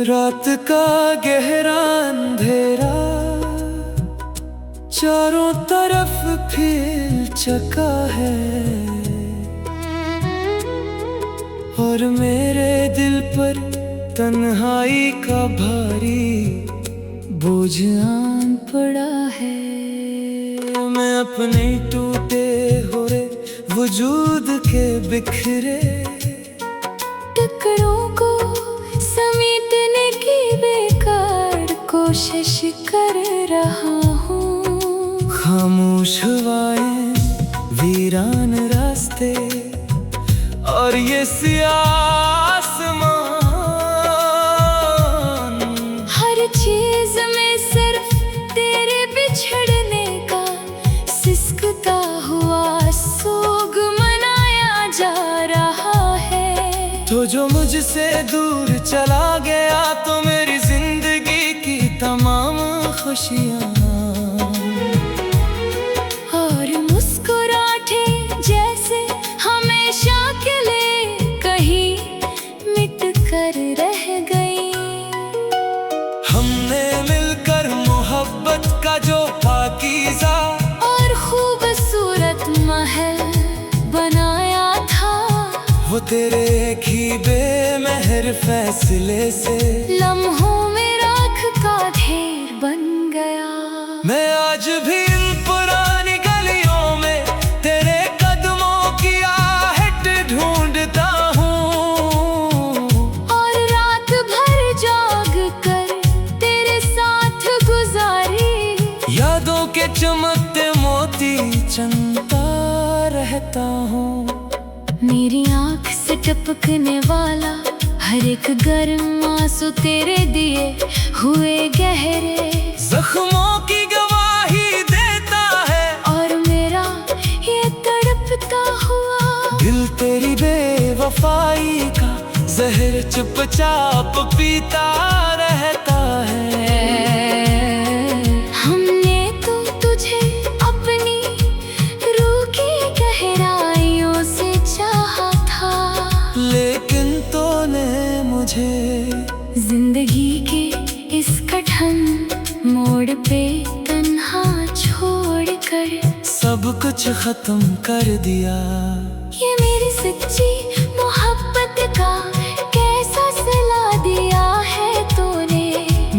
रात का गहरा अंधेरा चारों तरफ फैल चुका है और मेरे दिल पर तन्हाई का भारी बोझ आन पड़ा है। मैं अपने टूटे हुए वजूद के बिखरे टुकड़ों को समेटने की बेकार कोशिश कर रहा हूँ। खामोश हवाएं, वीरान रास्ते और ये सियाह आसमान, हर चीज में सिर्फ तेरे बिछड़ने का सिसकता हुआ सोग मनाया जा रहा है। तो जो मुझसे दूर चला गया तो मेरी जिंदगी की तमाम खुशियाँ और मुस्कुराहटे जैसे हमेशा के लिए कहीं मिट कर रह गई। हमने मिलकर मोहब्बत का जो पाकीज़ा और खूबसूरत महल बनाया था, वो तेरे एक ही बेमहर फैसले से लम्हों में राख का ढेर बन गया। मैं आज भी इन पुरानी गलियों में तेरे कदमों की आहट ढूंढता हूँ और रात भर जाग कर तेरे साथ गुजारी यादों के चमकते मोती चुनता रहता हूँ। मेरी आँख से टपकने वाला हर एक गर्म आंसू तेरे दिए हुए गहरे जख्मों की गवाही देता है और मेरा ये तड़पता हुआ दिल तेरी बेवफाई का जहर चुपचाप पीता रहता है। हमने तो तुझे अपनी रूह की गहराइयों से चाहा था, लेकिन तूने मुझे जिंदगी के इस कठिन मोड़ पे तन्हा छोड़कर सब कुछ खत्म कर दिया। ये मेरी सच्ची मोहब्बत का कैसा सिला दिया है तूने।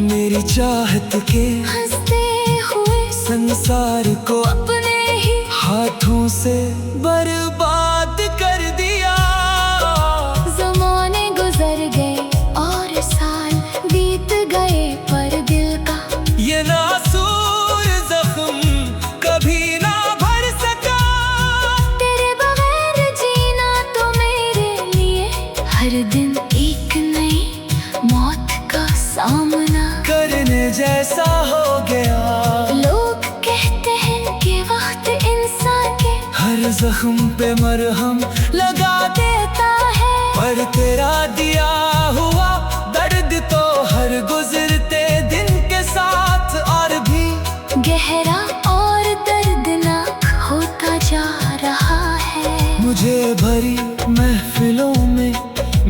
मेरी चाहत के हंसते हुए संसार को अपने ही हाथों से बर्बाद कर दिया। ज़माने गुजर गए और साल बीत गए पर दिल का ये नासूर जख्म कभी ना भर सका। तेरे बगैर जीना तो मेरे लिए हर दिन एक नई मौत का सामना करने जैसा हो गया। लोग कहते हैं कि वक्त इंसान के हर जख्म पे मरहम लगा देता है, पर तेरा दिया हुआ दर्द तो हर गुजरते दिन के साथ और भी गहरा और दर्दनाक होता जा रहा है। मुझे भरी महफिलों में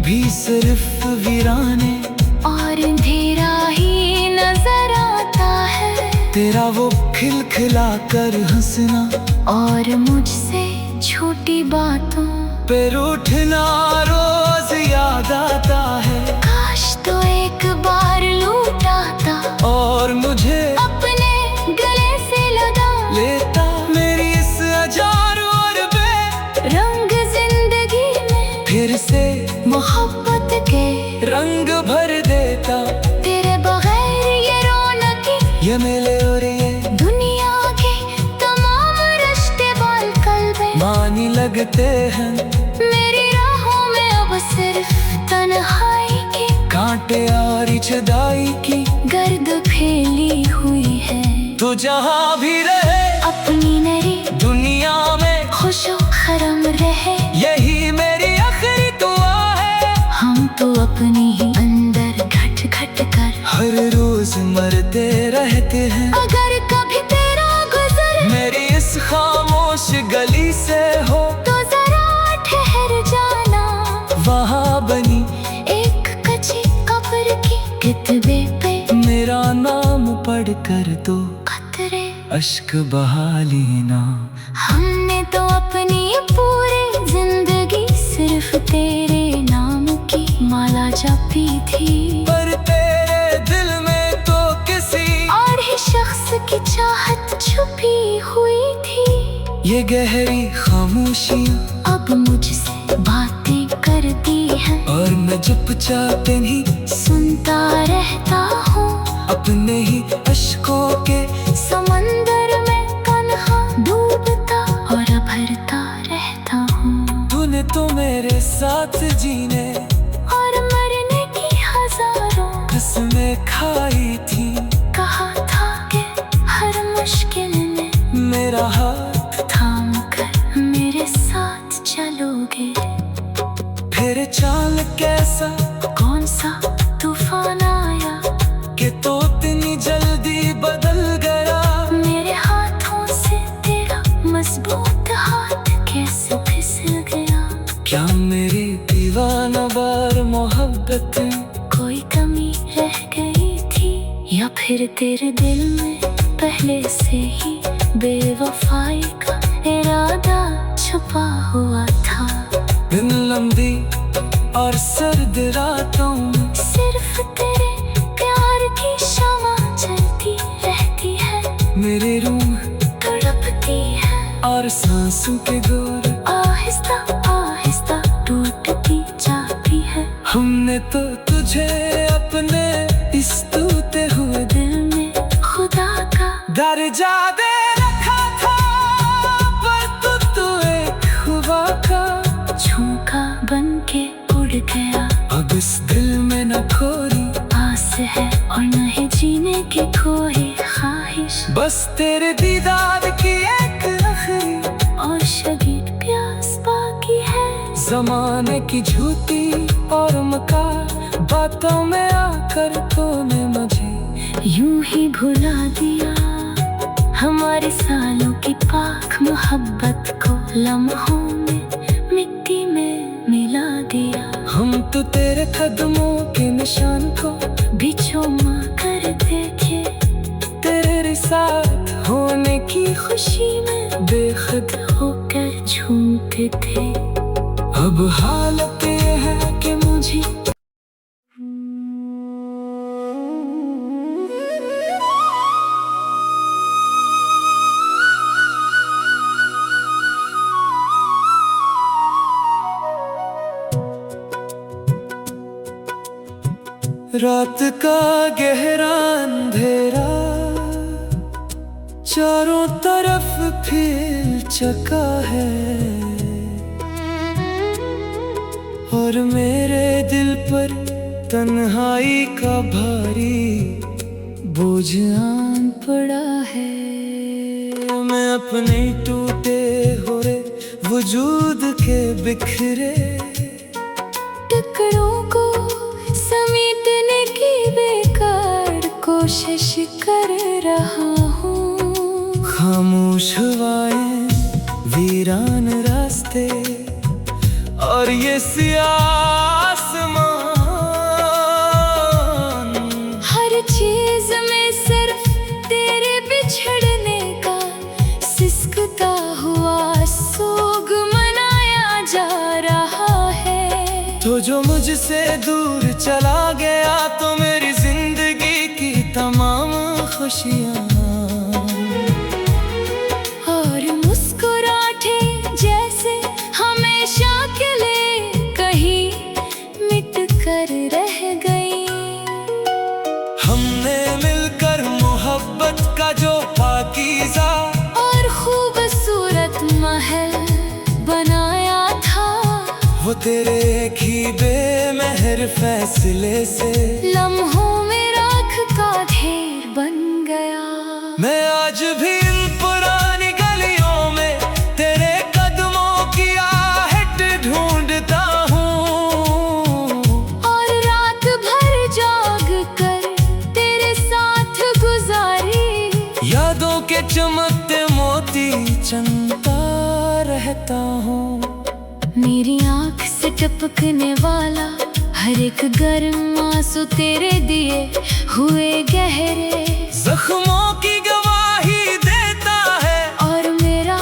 भी सिर्फ वीराने और अंधेरा ही नजर आता है, तेरा वो खिलखिला कर हंसना और मुझसे छोटी बातों पे रूठना रोज याद आता है। काश तो एक बार लूटाता और मुझे अपने गले से लगा लेता मेरी इस हजार और रंग जिंदगी में फिर से मोहब्बत के रंग भर देता। तेरे बगैर ये रौनक ये मेले और ये दुनिया के तमाम रिश्ते बाल कल्बे मानी लगते हैं। मेरी राहों में अब सिर्फ तन्हाई की कांटे और जुदाई की गर्द फैली हुई है। तू जहाँ भी रहे अपनी नई दुनिया में खुशो खरम रहे, यही मेरी आखिरी दुआ है। हम तो अपनी ही अंदर घट घट कर हर रोज मरते रहते हैं। अगर कभी तेरा गुजर मेरी इस खामोश गली से हो तो जरा ठहर जाना। वहाँ बनी एक कच्ची कब्र की कर दो कतरे अश्क बहा लेना। हमने तो अपनी पूरी जिंदगी सिर्फ तेरे नाम की माला जपी थी, पर तेरे दिल में तो किसी और ही शख्स की चाहत छुपी हुई थी। ये गहरी खामोशियाँ अब मुझसे बातें करती है, और मैं चुपचाप नहीं सुनता रहता हूँ। अपने ही अश्कों के समंदर में तन्हा डूबता और भरता रहता हूँ। तूने तो मेरे साथ जीने और मरने की हजारों कसमें खाई थी। कहा था कि हर मुश्किल में मेरा हाथ थाम कर मेरे साथ चलोगे। फिर चाल कैसा कौन सा तूफान आया कि तो इतनी जल्दी बदल गया। मेरे हाथों से तेरा मजबूत हाथ कैसे फिसल गया। क्या मेरी दीवाना बार मोहब्बत में कोई कमी रह गई थी, या फिर तेरे दिल में पहले से ही बेवफाई का इरादा छुपा हुआ था। दिन लंबी और सर्द रातों में सिर्फ तेरे प्यार की शमा जलती रहती है। मेरी रूह तड़पती है और सांसों के गोर आहिस्ता आहिस्ता टूटती जाती है। हमने तो तुझे अपने इस टूटे हुए दिल में खुदा का दर्जा दे रखा था, पर तू एक खुदा का झोंका बन के उड़ गया। अब इस दिल में न कोई आस है और न है जीने की कोई ख्वाहिश, बस तेरे दीदार की एक आखिरी और शदीद प्यास बाकी है। जमाने की झूठी और मकार बातों में आकर तूने मुझे यूं ही भुला दिया। हमारे सालों की पाक मोहब्बत को लम्हों में मिट्टी में मिला दिया। हम तो तेरे कदमों के निशान को भी चूमा कर देखे, तेरे साथ होने की खुशी में बेखुद होकर झूमते थे। अब हालत ये है कि मुझे रात का गहरा अंधेरा चारों तरफ फैल चुका है, और मेरे दिल पर तन्हाई का भारी बोझ आन पड़ा है। मैं अपने टूटे हुए वजूद के बिखरे टुकड़ों को समेटने की बेकार कोशिश कर रहा हूँ। खामोश हवाएं, वीरान रास्ते और ये सियाह आसमान, हर चीज में सिर्फ तेरे बिछड़ने का सिसकता हुआ सोग मनाया जा रहा है। तो जो मुझसे दूर चला गया तो मेरी जिंदगी की तमाम खुशियाँ और मुस्कुराहटे जैसे हमेशा के लिए कहीं मिट कर रह गई। हमने मिलकर मोहब्बत का जो पाकीज़ा और खूबसूरत महल बनाया था, वो तेरे एक ही बेमहर फैसले से लम्हों में राख का ढेर बन गया। मैं आज भी इन पुरानी गलियों में तेरे कदमों की आहट ढूंढता हूँ, और रात भर जाग कर तेरे साथ गुजारी यादों के चमकते मोती चमकता रहता हूँ। मेरी आँख से टपकने वाला हर एक गर्म आंसू तेरे दिए हुए गहरे, जख्मों की गवाही देता है और मेरा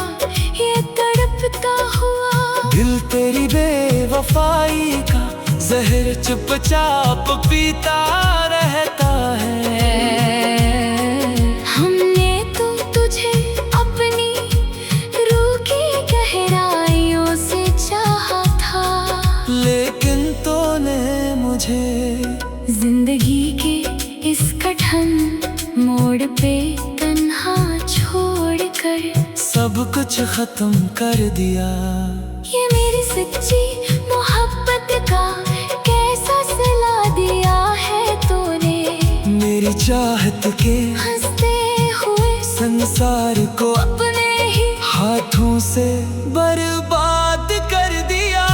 ये तड़पता हुआ दिल तेरी बेवफाई का जहर चुपचाप पीता रहता है। हमने तो तुझे अपनी रूह की गहराइयों से चाहा था, लेकिन तूने मुझे जिंदगी के इस कठिन मोड़ पे तन्हा छोड़कर सब कुछ खत्म कर दिया। ये मेरी सच्ची मोहब्बत का कैसा सिला दिया है तूने, मेरी चाहत के हंसते हुए संसार को अपने ही हाथों से बर्बाद कर दिया।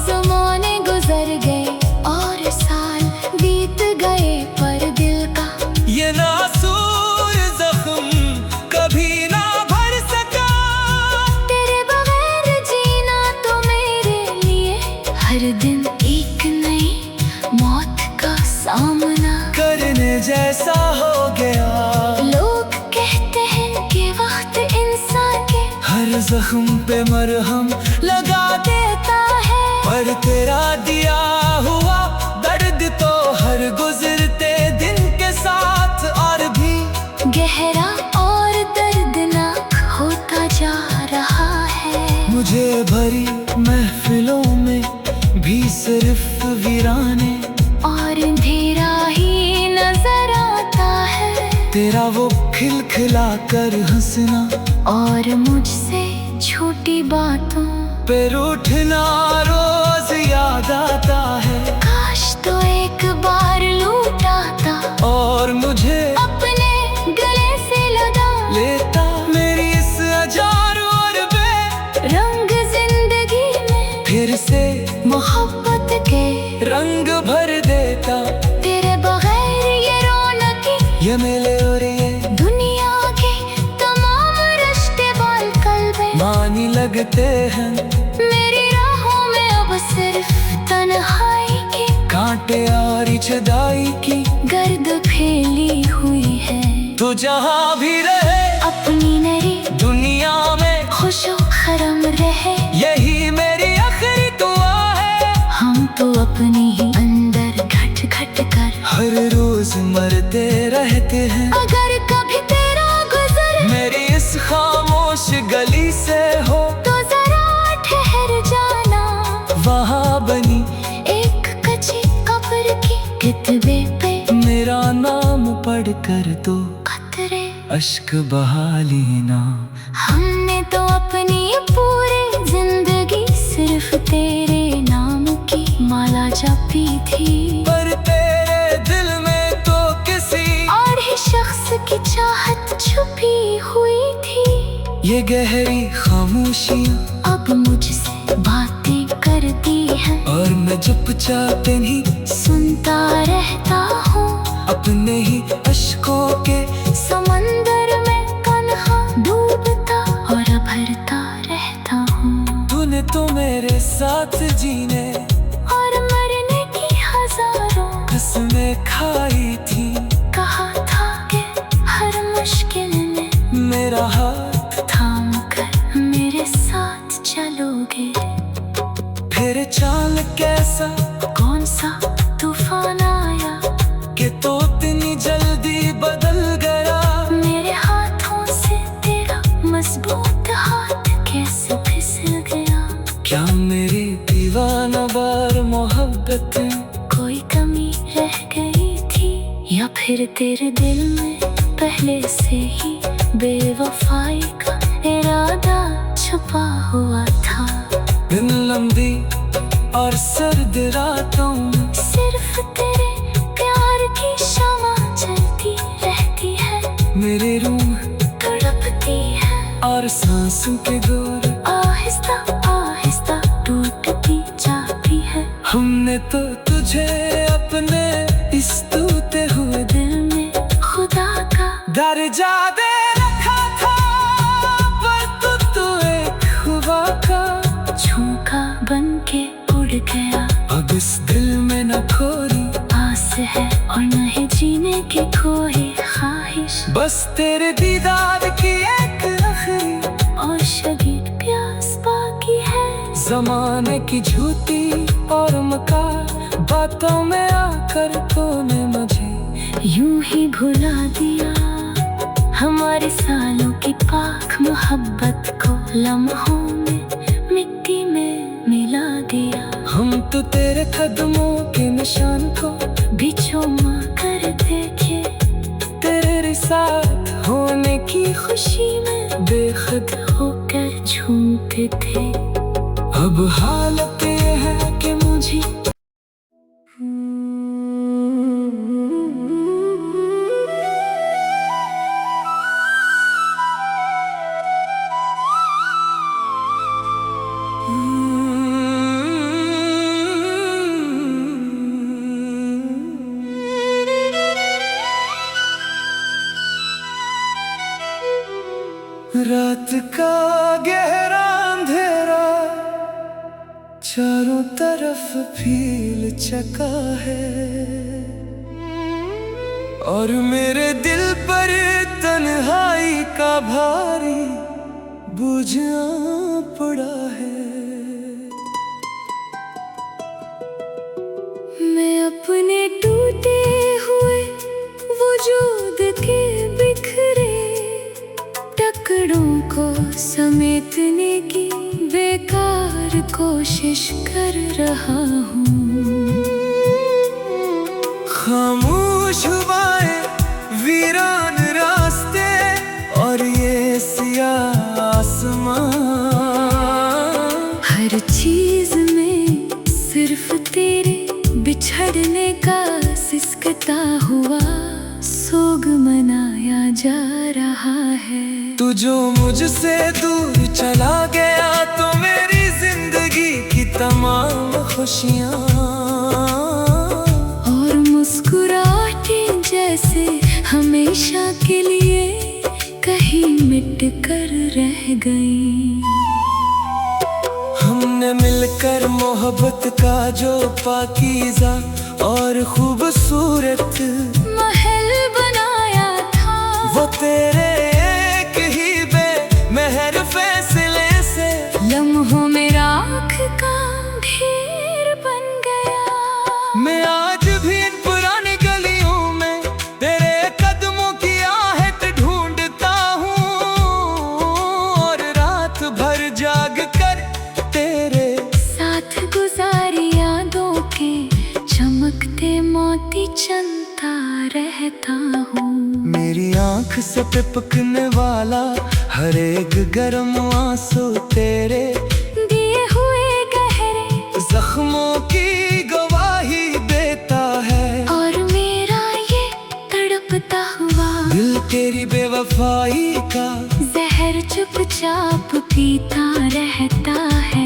ज़माने गुजर गए और साल बीत गए, पर दिल का ये नासूर जख्म कभी ना भर सका। तेरे बगैर जीना तो मेरे लिए हर दिन एक नई मौत का सामना करने जैसा हो गया। लोग कहते हैं कि वक्त इंसान के हर जख्म पे मरहम लगा देता है, पर तेरा दिया हुआ दर्द तो हर गुजरते दिन के साथ और भी गहरा और दर्दनाक होता जा रहा है। मुझे भरी महफिलों में भी सिर्फ वीराने और अंधेरा ही नजर आता है, तेरा वो खिलखिला कर हंसना और मुझसे छोटी बातों पे रूठना रोज याद आता है। काश तो एक बार लूटाता और मुझे अपने गले से लगा लेता मेरी इस हजार और रंग जिंदगी में फिर से मोहब्बत के रंग भर देता। तेरे बगैर ये रौनकी ये मिले और ये दुनिया के तमाम रिश्ते बाल कल्बे मानी लगते हैं। मेरी राहों में अब सिर्फ तन्हाई की कांटे और जुदाई की गर्द फैली हुई है। तू जहाँ भी रहे अपनी नई दुनिया में खुशो खरम रहे, यही मेरी आखिरी दुआ है। हम तो अपनी ही अंदर घट घट कर हर रोज मरते रहते हैं। अगर कभी तेरा गुजर मेरी इस खामोश गली से हो तो जरा ठहर जाना, वहाँ बनी एक कच्ची कब्र की कितबे पे मेरा नाम पढ़ कर दो कतरे अश्क बहा लेना। हमने तो अपनी पूरी जिंदगी सिर्फ तेरे नाम की माला जपी थी, पर तेरे दिल में तो किसी और ही शख्स की चाहत छुपी हुई थी। ये गहरी खामोशियाँ अब मुझसे बातें करती है और मैं चुपचाप नहीं सुनता रहता हूँ, अपने ही अश्कों के समंदर में तन्हा डूबता और भरता रहता हूँ। तूने तो मेरे साथ जीने और मरने की हजारों कसमें खाई थी। कहा था कि हर मुश्किल में मेरा हाथ थाम कर मेरे साथ चलोगे। फिर चाल कैसा कौन सा तूफान आया कि तो इतनी जल्दी बदल गया। मेरे हाथों से तेरा मजबूत हाथ कैसे फिसल गया। क्या मेरी दीवाना बार मोहब्बत कोई कमी रह गई थी, या फिर तेरे दिल में पहले से ही बेवफाई का इरादा छुपा हुआ था। दिन लंबी और सर्द रातों में सिर्फ तेरे प्यार की शमा जलती रहती है, मेरी रूह तड़पती है और सांसों के गोर आहिस्ता आहिस्ता टूटती जाती है। हमने तो तुझे अपने इस टूटे हुए दिल में खुदा का दर्जा दे रखा था, पर तू एक खुदा का झोंका बन के उड़ गया। अब इस दिल न कोई आस है और न है जीने की कोई ख्वाहिश, बस तेरे दीदार की एक आखिरी और शदीद प्यास बाकी है। जमाने की झूठी और मकार बातों में आकर तूने मुझे यूं ही भुला दिया, हमारे सालों की पाक मोहब्बत को लम्हों में मिट्टी में मिला दिया। हम तो तेरे कदमों के निशान को भी चूमा कर देखे, तेरे साथ होने की खुशी में बेखुद होकर झूमते थे। अब हालत ये है कि मुझे रात का गहरा अंधेरा चारों तरफ फील चका है, और मेरे दिल पर तन्हाई का भारी बोझ आ पड़ा है। मैं अपने टूटे हुए वजूद के बिखरे टुकड़ों को समेटने की बेकार कोशिश कर रहा हूँ। खामोश हवाएं, वीरान रास्ते और ये सियाह आसमां, हर चीज में सिर्फ तेरे बिछड़ने का सिसकता हुआ सोग मनाया जा रहा है। तू जो मुझसे दूर चला गया तो मेरी जिंदगी की तमाम खुशियाँ और मुस्कुराहटें जैसे हमेशा के लिए कहीं मिट कर रह गई। हमने मिलकर मोहब्बत का जो पाकीज़ा और खूबसूरत महल बनाया था, वो तेरे एक ही बेमेहर फैसले से लम्हों में राख का ढेर बन गया। मैं आज भी इन पुरानी गलियों में तेरे कदमों की आहट ढूंढता हूँ, और रात भर जाग कर तेरे साथ गुजारी यादों के चमकते मोती चलता रहता हूँ। मेरी आँख से टपकने वाला हर एक गर्म आंसू तेरे दिए हुए गहरे जख्मों की गवाही देता है, और मेरा ये तड़पता हुआ दिल तेरी बेवफाई का जहर चुपचाप पीता रहता है।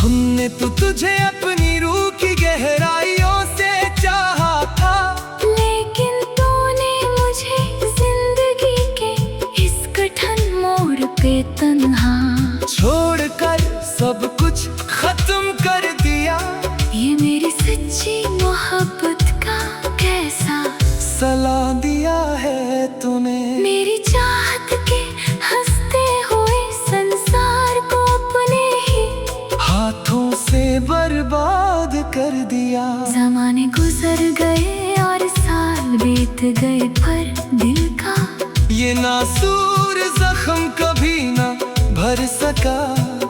हमने तो तुझे अपनी रूह की गहराइयों से चाहा था, लेकिन तूने मुझे जिंदगी के इस कठिन मोड़ पे तन्हा छोड़कर सब कुछ खत्म कर दिया। ये मेरी सच्ची मोहब्बत का कैसा सला दिया है तूने। मेरी चाहत के हंसते हुए संसार को अपने ही हाथों से बर्बाद कर दिया। ज़माने गुजर गए और साल बीत गए, पर दिल का ये नासूर जख्म कभी ना भर सका।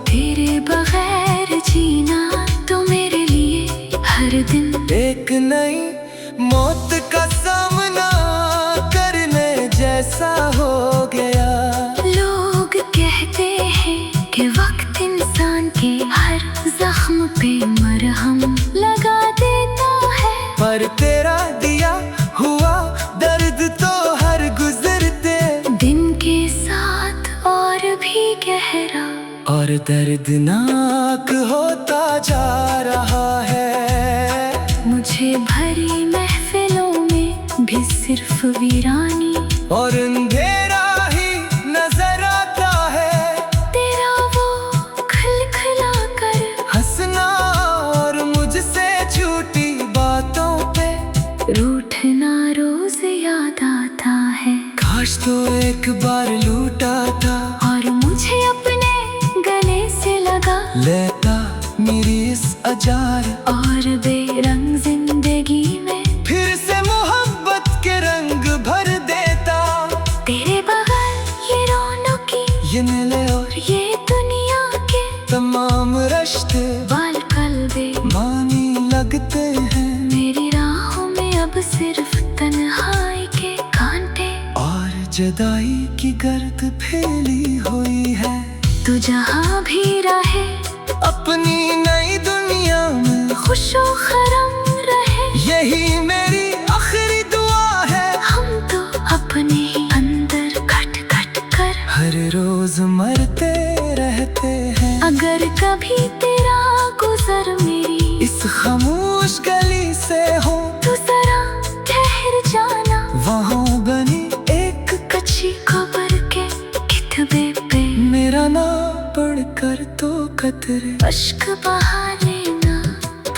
तेरे बगैर जीना तो मेरे लिए हर दिन एक नई मौत का सामना करने जैसा हो गया। लोग कहते हैं कि वक्त इंसान के हर जख्म पे मरहम लगा देता है, पर तेरा दिया हुआ दर्द तो हर गुजरते दिन के साथ और भी गहरा और दर्दनाक होता जा रहा है। मुझे भरी महफिलों में भी सिर्फ वीरानी और अंधेरा ही नजर आता है। तेरा वो खिलखिला कर हंसना और मुझसे झूठी रूठना रोज याद आता है, काश तो एक बार लूटा था और मुझे अपने गले से लगा लेता मेरी इस अजार और बेरंग जिंदगी में फिर से मोहब्बत के रंग भर देता। तेरे बगैर ये रौनकी, ये मिले और ये दुनिया के तमाम रिश्ते बाल कल्बे मानी लगते हैं, मेरी राहों में अब सिर्फ तन्हाई के कांटे और जुदाई की गर्द फैली हुई है। तू जहाँ भी रहे अपनी नई दुनिया में खुशो खरम रहे, यही मेरी आखिरी दुआ है। हम तो अपने ही अंदर खट खट कर हर रोज मरते रहते हैं, अगर कभी तेरा गुजर मेरी इस खामोश गली से हो तो जरा ठहर जाना, वहाँ बनी एक कच्ची खबर के कितबे पे मेरा नाम पढ़कर तो कतरे अश्क बहा लेना।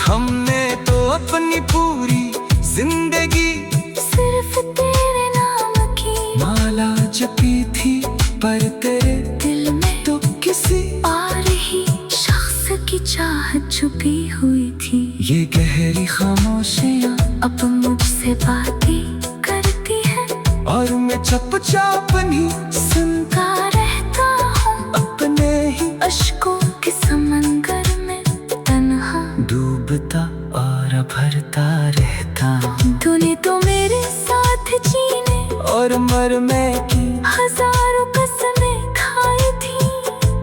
हमने तो अपनी पूरी जिंदगी सिर्फ तेरे नाम की माला जपी थी, पर तेरे दिल में तो किसी और ही शख्स की चाहत छुपी हुई थी। ये गहरी खामोशियाँ अब मुझसे बातें करती है और मैं चुपचाप नहीं सुनता रहता हूँ, अपने ही अश्कों के समंदर में तन्हा डूबता और भरता रहता हूँ। तूने तो मेरे साथ जीने और मरने की हजारों कसमें खाई थी,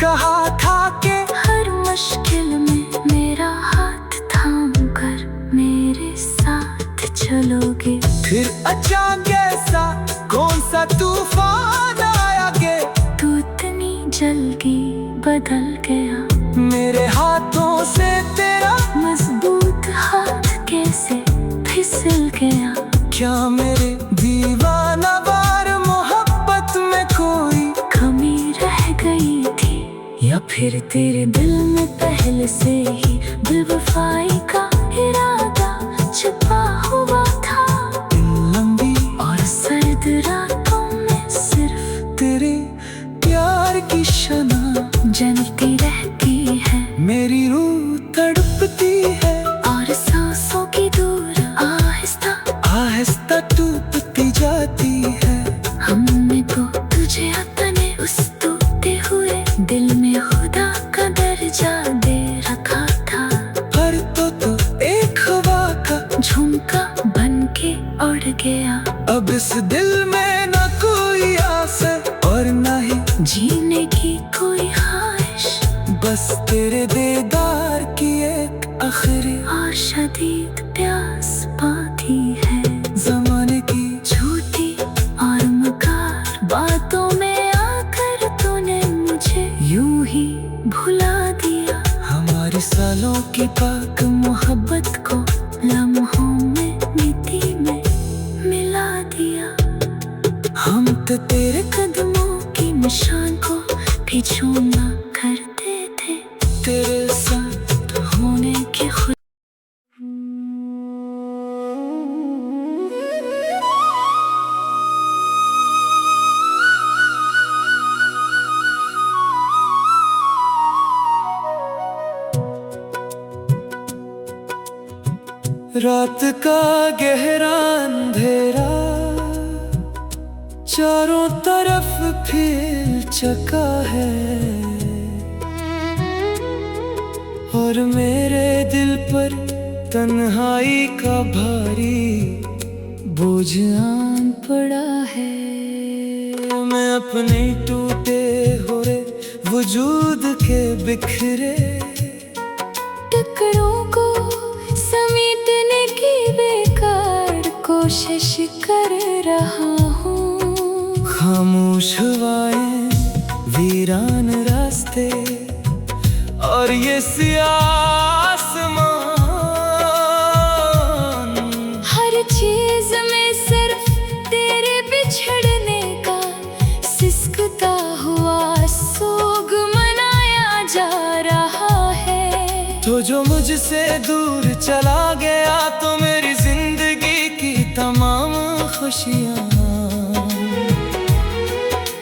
कहा था कि हर मुश्किल में मेरा हाथ थाम कर मेरे साथ चलोगे। फिर अचानक ऐसा कौन सा तूफान आया के तू इतनी जल्दी बदल गया, मेरे हाथों से तेरा मजबूत हाथ कैसे फिसल गया। क्या मेरे दीवाना वार मोहब्बत में कोई कमी रह गई थी, या फिर तेरे दिल में पहले से ही बेवफाई का इरादा छुपा हुआ था। इन लंबी और सर्द रातों में सिर्फ तेरे प्यार की शना जलती रहती है, मेरी रूह तड़पती है और सांसों की दूर आहिस्ता आहिस्ता टूटती जाती है। हमने तो तुझे अपने उस टूटे हुए दिल में खुदा का दर्जा दे रखा था, पर तो एक हवा का झुमका बन के उड़ गया। अब इस दिल में न कोई आस और न ही जीने की कोई ख्वाहिश, बस तेरे दीदार की एक आखिरी और शदीद प्यास बाकी है। जमाने की झूठी और मकार बातों में आकर तूने मुझे यूं ही भुला दिया, हमारी सालों की पाक मोहब्बत को लम्हों में मिट्टी में मिला दिया। हम तो तेरे कदमों की निशान को भी छूना करते थे, तेरे साथ होने की खुद रात का गहरा अंधेरा चारों तरफ फैल चुका है, और मेरे दिल पर तन्हाई का भारी बोझ आन पड़ा है। मैं अपने टूटे हुए वजूद के बिखरे टुकड़ों को समेटने की बेकार कोशिश कर रहा हूँ। खामोश हवाएं, वीरान रास्ते और ये सियाह आसमान, हर चीज में सिर्फ तेरे बिछड़ने का सिसकता हुआ सोग मनाया जा रहा है। तो जो मुझसे दूर चला गया तो मेरी जिंदगी की खुशियाँ।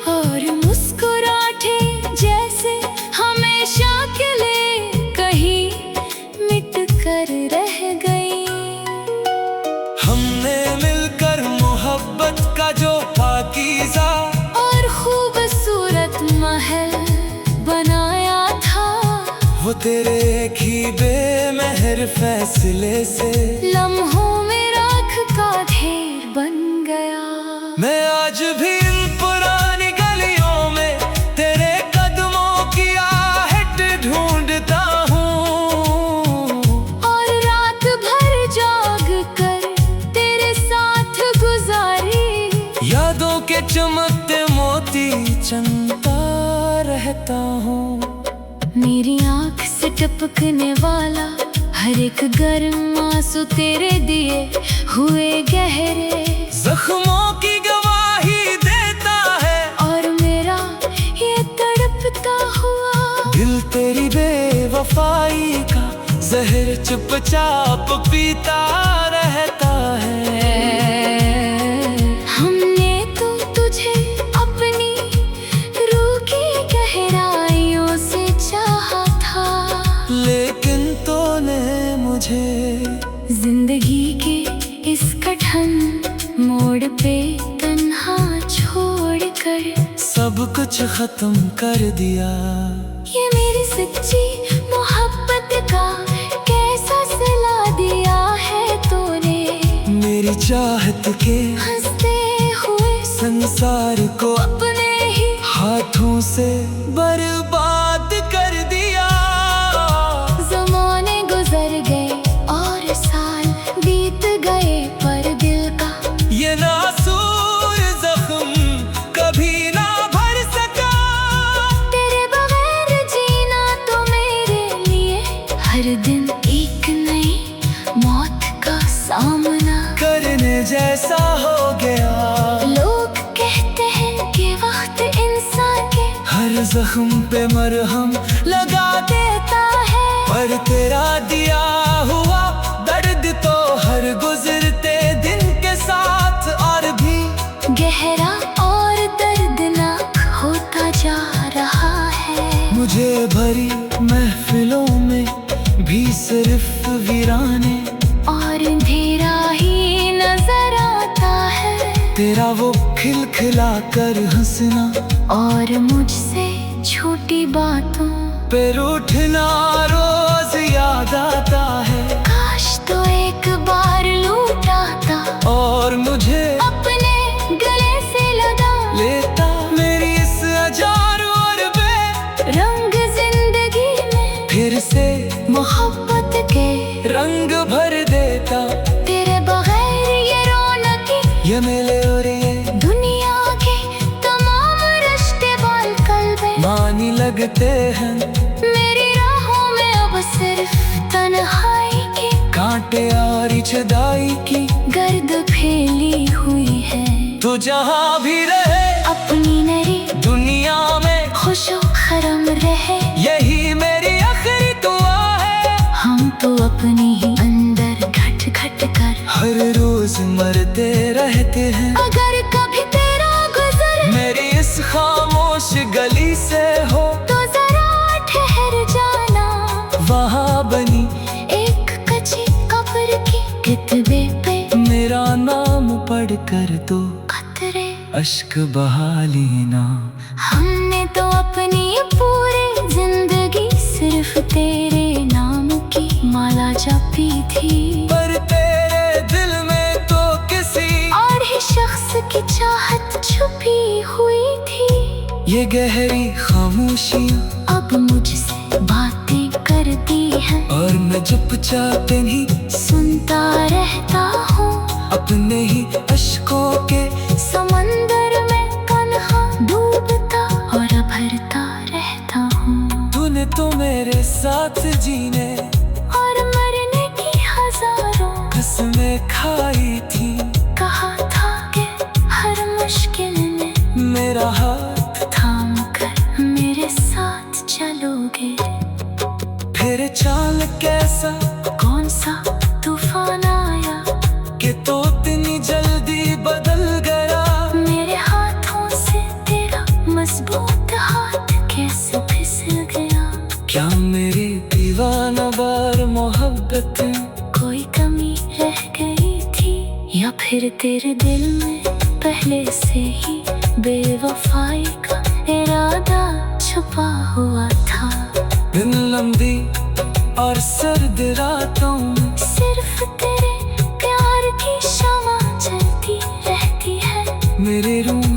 और मुस्कुराहटे जैसे हमेशा के लिए कहीं मिट कर रह गई। हमने मिलकर मोहब्बत का जो पाकीज़ा और खूबसूरत महल बनाया था, वो तेरे एक ही बेमेहर फैसले से लम्हों में राख का ढेर बन गया। मैं आज भी इन पुरानी गलियों में तेरे कदमों की आहट ढूंढता हूँ। और रात भर जाग कर तेरे साथ गुजारी, यादों के चमकते मोती चुनता रहता हूँ। मेरी आँख से टपकने वाला हर एक गर्म आंसू तेरे दिए हुए गहरे जख्मों की गवाही देता है। और मेरा ये तड़पता हुआ दिल तेरी बेवफाई का जहर चुपचाप पीता रहता है। हमने तो तुझे अपनी रूह की गहराइयों से चाहा था, लेकिन तूने मुझे जिंदगी के इस कठिन मोड़ पे तन्हा छोड़कर सब कुछ खत्म कर दिया। ये मेरी सच्ची मोहब्बत का कैसा सिला दिया है तूने। मेरी चाहत के हंसते हुए संसार को अपने ही हाथों से बर्बाद कर दिया। ज़माने गुजर गए और साल बीत गए, पर दिल का ये नासूर जख्म कभी ना भर सका। तेरे बगैर जीना तो मेरे लिए हर दिन एक नई मौत का सामना करने जैसा हो गया। लोग कहते हैं कि वक्त इंसान के हर जख्म पे मरहम लगा देता है, पर तेरा दिया हुआ दर्द तो हर गुजरते दिन के साथ और भी गहरा और दर्दनाक होता जा रहा है। मुझे भरी महफिलों में भी सिर्फ वीराने और अंधेरा ही नजर आता है। तेरा वो खिलखिला कर हंसना और मुझसे छोटी बातों पे रूठना रोज याद आता है। काश तो एक बार लूटाता और मुझे अपने गले से लगा लेता मेरी इस हजार और रंग जिंदगी में फिर से मोहब्बत के रंग भर देता। तेरे बगैर ये रौनकी ये मेले और ये दुनिया के तमाम रिश्ते बाल कल्बे मानी लगते हैं। मेरी राहों में अब सिर्फ तन्हाई की कांटे और जुदाई की गर्द फैली हुई है। तू जहाँ भी रहे अपनी नरी दुनिया में खुशो खरम रहे, यही मेरी आखिरी दुआ है। हम तो अपनी ही अंदर घट घट कर हर रोज मरते रहते हैं। अगर कभी तेरा गुजर मेरी इस खामोश गली से हो तो जरा ठहर जाना। वहाँ बनी एक कच्ची कब्र की कितबे पे मेरा नाम पढ़ कर दो कतरे अश्क बहा लेना। हमने तो अपनी पूरी जिंदगी सिर्फ तेरे नाम की माला जपी थी, पर तेरे दिल में तो किसी और ही शख्स की चाहत छुपी हुई थी। ये गहरी खामोशियाँ अब मुझसे बातें करती है और मैं चुपचाप नहीं सुनता रहता हूँ। अपने ही अश्कों के समंदर में तन्हा डूबता और भरता रहता हूँ। तूने तो मेरे साथ जीने और मरने की हजारों कसमें खाई थी। कहा था कि हर मुश्किल में मेरा हाथ थाम कर मेरे साथ चलोगे। फिर चाल कैसा कौन सा तूफान आया कि तो इतनी जल्दी बदल फिर तेरे दिल में पहले से ही बेवफाई का इरादा छुपा हुआ था। इन लंबी और सर्द रातों में सिर्फ तेरे प्यार की शमा जलती रहती है। मेरी रूह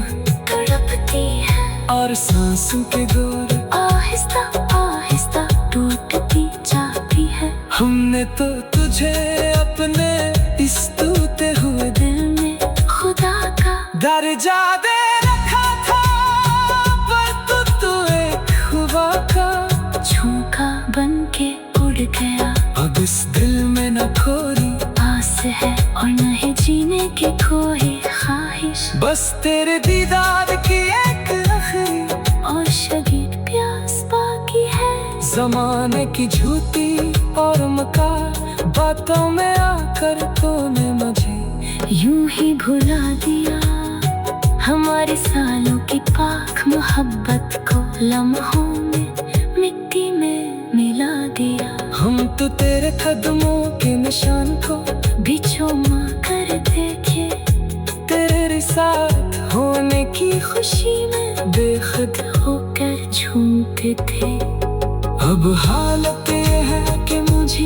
तड़पती है और सांसों के गोर आहिस्ता आहिस्ता टूटती जाती है। हमने तो तुझे अपने इस टूटे हुए दिल में खुदा का दर्जा दे रखा था, पर तू एक खुदा का झोंका बन के उड़ गया। अब इस दिल में न कोई आस है और न ही जीने की कोई ख्वाहिश, बस तेरे दीदार की एक आखिरी और शदीद प्यास बाकी है। जमाने की झूठी और मकार बातों में आकर तूने मुझे यूं ही भुला दिया। हमारे सालों की पाक मोहब्बत को लम्हों में मिट्टी में मिला दिया। हम तो तेरे कदमों के निशान को भी चूमा कर देखे, तेरे साथ होने की खुशी में बेखुद होकर झूमते थे। अब हालत ये है कि मुझे